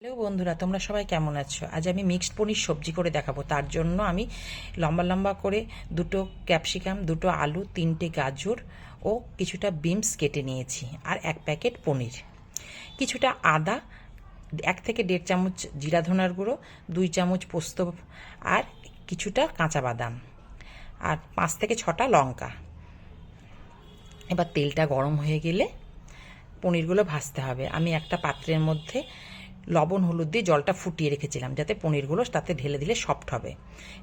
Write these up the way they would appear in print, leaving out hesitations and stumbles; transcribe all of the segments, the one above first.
Hello বন্ধুরা, তোমরা সবাই কেমন আছো? আজ আমি মিক্সড পনির সবজি করে দেখাবো। তার জন্য আমি লম্বা লম্বা করে দুটো ক্যাপসিকাম, দুটো আলু, তিনটে গাজর ও কিছুটা বিনস কেটে নিয়েছি, আর এক প্যাকেট পনির, কিছুটা আদা, 1 থেকে 1.5 চামচ জিরা ধনার গুঁড়ো, 2 চামচ পোস্ত, আর কিছুটা কাঁচা বাদাম, আর 5 থেকে 6টা লঙ্কা। এবার তেলটা গরম হয়ে গেলে পনিরগুলো ভাজতে হবে। আমি একটা পাত্রের মধ্যে লবণ হলুদ দিয়ে জলটা ফুটিয়ে রেখেছিলাম, যাতে পনিরগুলো তাতে ঢেলে দিলে সফট হবে।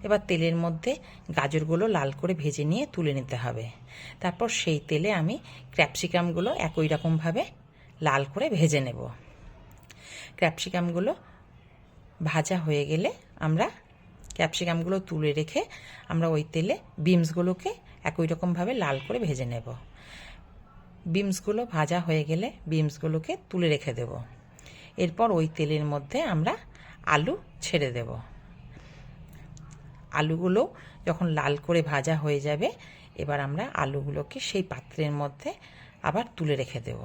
এবার তেলের মধ্যে গাজরগুলো লাল করে ভেজে নিয়ে তুলে নিতে হবে। তারপর সেই তেলে আমি ক্যাপসিকামগুলো একই রকমভাবে লাল করে ভেজে নেব। ক্যাপসিকামগুলো ভাজা হয়ে গেলে আমরা ক্যাপসিকামগুলো তুলে রেখে আমরা ওই তেলে বিনসগুলোকে একই রকমভাবে লাল করে ভেজে নেব। বিনসগুলো ভাজা হয়ে গেলে বিনসগুলোকে তুলে রেখে দেব। এরপর ওই তেলের মধ্যে আমরা আলু ছেড়ে দেব। আলুগুলো যখন লাল করে ভাজা হয়ে যাবে, এবার আমরা আলুগুলোকে সেই পাত্রের মধ্যে আবার তুলে রেখে দেব।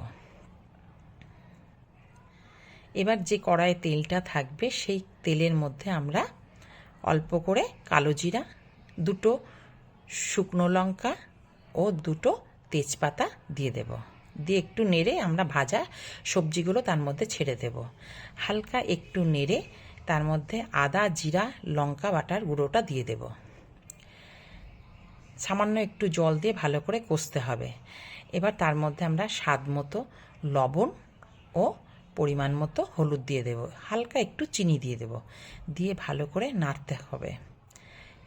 এবার যে কড়াইয়ে তেলটা থাকবে, সেই তেলের মধ্যে আমরা অল্প করে কালো জিরা, 2টো শুকনো লঙ্কা ও 2টো তেজপাতা দিয়ে দেব। দিয়ে একটু নেড়ে আমরা ভাজা সবজিগুলো তার মধ্যে ছেড়ে দেব। হালকা একটু নেড়ে তার মধ্যে আদা, জিরা, লঙ্কা বাটার গুঁড়োটা দিয়ে দেব। সামান্য একটু জল দিয়ে ভালো করে কষতে হবে। এবার তার মধ্যে আমরা স্বাদ মতো লবণ ও পরিমাণ মতো হলুদ দিয়ে দেব, হালকা একটু চিনি দিয়ে দেব, দিয়ে ভালো করে নাড়তে হবে।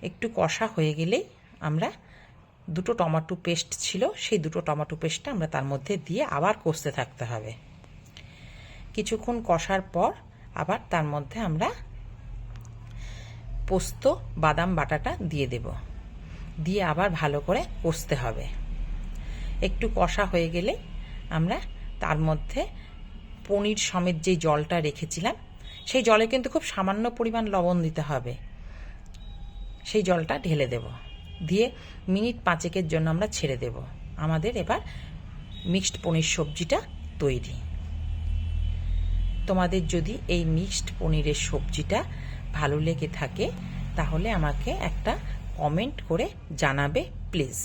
একটু কষা হয়ে গেলেই আমরা 2টো টমেটো পেস্ট ছিল, সেই 2টো টমেটো পেস্টটা আমরা তার মধ্যে দিয়ে আবার কষতে থাকতে হবে। কিছুক্ষণ কষার পর আবার তার মধ্যে আমরা পোস্ত বাদাম বাটাটা দিয়ে দেব, দিয়ে আবার ভালো করে কষতে হবে। একটু কষা হয়ে গেলে আমরা তার মধ্যে পনির সমেত যে জলটা রেখেছিলাম, সেই জলে কিন্তু খুব সামান্য পরিমাণ লবণ দিতে হবে, সেই জলটা ঢেলে দেব, দিয়ে মিনিট 5-এর জন্য আমরা ছেড়ে দেব। আমাদের এবার মিক্সড পনির সবজিটা তৈরি। তোমাদের যদি এই মিক্সড পনিরের সবজিটা ভালো লেগে থাকে, তাহলে আমাকে একটা কমেন্ট করে জানাবে প্লিজ।